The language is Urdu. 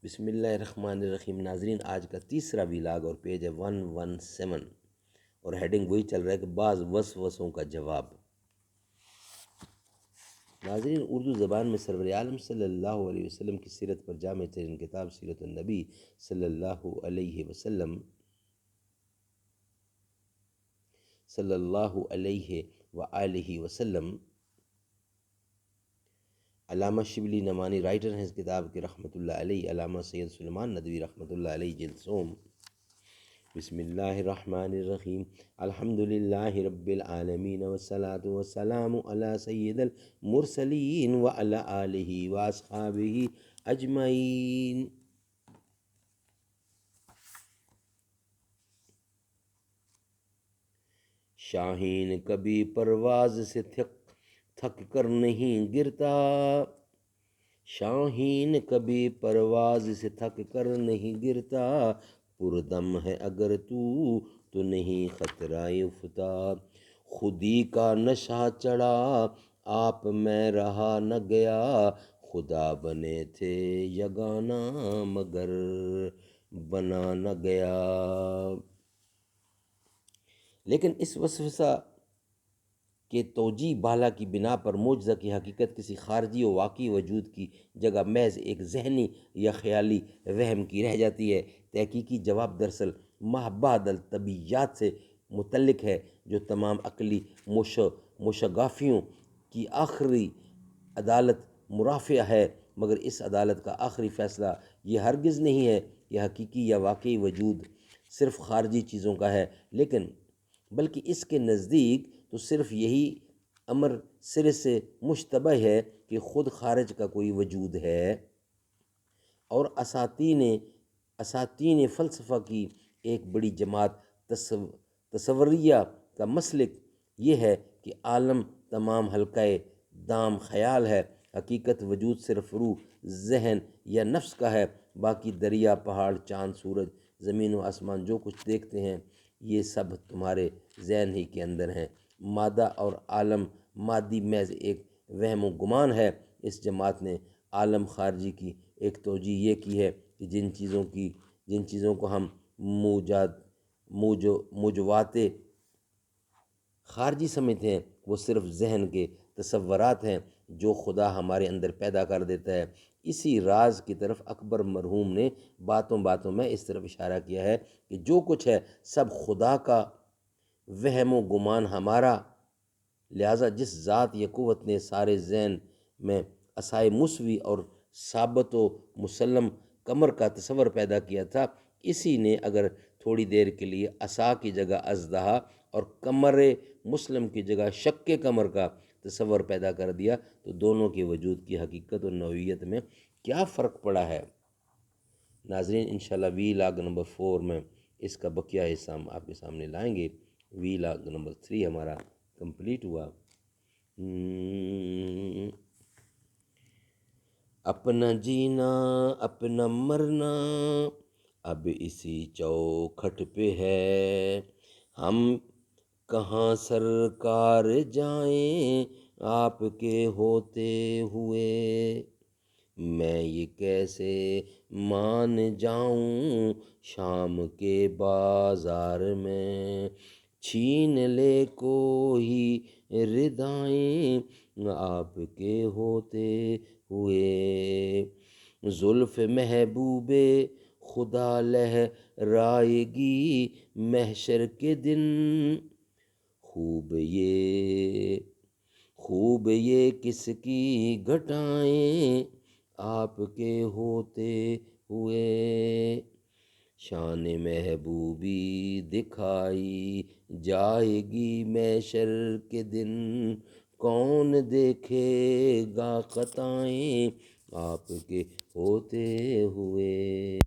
بسم اللہ الرحمن الرحیم۔ ناظرین، آج کا تیسرا ویلاگ اور پیج ہے 117 اور ہیڈنگ وہی چل رہا ہے کہ بعض وسوسوں کا جواب۔ ناظرین، اردو زبان میں سرور عالم صلی اللہ علیہ وسلم کی سیرت پر جامع ترین کتاب سیرت النبی صلی اللہ علیہ وسلم علامہ شبلی نعمانی رائٹر ہیں اس کتاب کے رحمۃ اللہ علیہ، علامہ سید سلیمان ندوی رحمۃ اللہ علیہ، جلد سوم۔ بسم اللہ الرحمن الرحیم۔ الحمدللہ رب العالمین والصلاة والسلام علی سید المرسلین وعلی آلہ واصحابہ اجمعین۔ شاہین کبھی پرواز سے تھک کر نہیں گرتا، شاہین کبھی پرواز سے تھک کر نہیں گرتا، پردم ہے اگر تو نہیں خطرہ افتاد۔ خودی کا نشہ چڑھا آپ میں رہا نہ گیا، خدا بنے تھے یگانہ مگر بنا نہ گیا۔ لیکن اس وسوسہ کہ توجیہ بالا کی بنا پر معجزہ کی حقیقت کسی خارجی و واقعی وجود کی جگہ محض ایک ذہنی یا خیالی وہم کی رہ جاتی ہے۔ تحقیقی جواب دراصل مابعد الطبیعیات سے متعلق ہے، جو تمام عقلی مشگافیوں کی آخری عدالت مرافعہ ہے، مگر اس عدالت کا آخری فیصلہ یہ ہرگز نہیں ہے کہ حقیقی یا واقعی وجود صرف خارجی چیزوں کا ہے، لیکن بلکہ اس کے نزدیک تو صرف یہی امر سرے سے مشتبہ ہے کہ خود خارج کا کوئی وجود ہے۔ اور اساتین فلسفہ کی ایک بڑی جماعت تصوریہ کا مسلک یہ ہے کہ عالم تمام حلقہ دام خیال ہے، حقیقت وجود صرف روح، ذہن یا نفس کا ہے، باقی دریا، پہاڑ، چاند، سورج، زمین و آسمان جو کچھ دیکھتے ہیں یہ سب تمہارے ذہن ہی کے اندر ہیں۔ مادہ اور عالم مادی محض ایک وہم و گمان ہے۔ اس جماعت نے عالم خارجی کی ایک توجیہ یہ کی ہے کہ جن چیزوں کو ہم موجودات خارجی سمجھتے ہیں وہ صرف ذہن کے تصورات ہیں جو خدا ہمارے اندر پیدا کر دیتا ہے۔ اسی راز کی طرف اکبر مرحوم نے باتوں میں اس طرف اشارہ کیا ہے کہ جو کچھ ہے سب خدا کا وہم و گمان ہمارا، لہٰذا جس ذات یا قوت نے سارے ذہن میں عصائے موسوی اور ثابت و مسلم کمر کا تصور پیدا کیا تھا، اسی نے اگر تھوڑی دیر کے لیے عصا کی جگہ اژدہا اور کمر مسلم کی جگہ شق کمر کا تصور پیدا کر دیا تو دونوں کے وجود کی حقیقت اور نوعیت میں کیا فرق پڑا ہے۔ ناظرین، انشاءاللہ ویلاگ نمبر 4 میں اس کا بقیہ حصہ ہم آپ کے سامنے لائیں گے۔ ویلاگ نمبر 3 ہمارا کمپلیٹ ہوا۔ اپنا جینا اپنا مرنا اب اسی چوکھٹ پہ ہے، ہم کہاں سرکار جائیں آپ کے ہوتے ہوئے، میں یہ کیسے مان جاؤں شام کے بازار میں، چھین لے کوئی ردائیں آپ کے ہوتے ہوئے، زلف محبوب خدا لہرائے گی محشر کے دن، خوب یہ کس کی گھٹائیں آپ کے ہوتے ہوئے، شان محبوبی دکھائی جائے گی محشر کے دن، کون دیکھے گا خطائیں آپ کے ہوتے ہوئے۔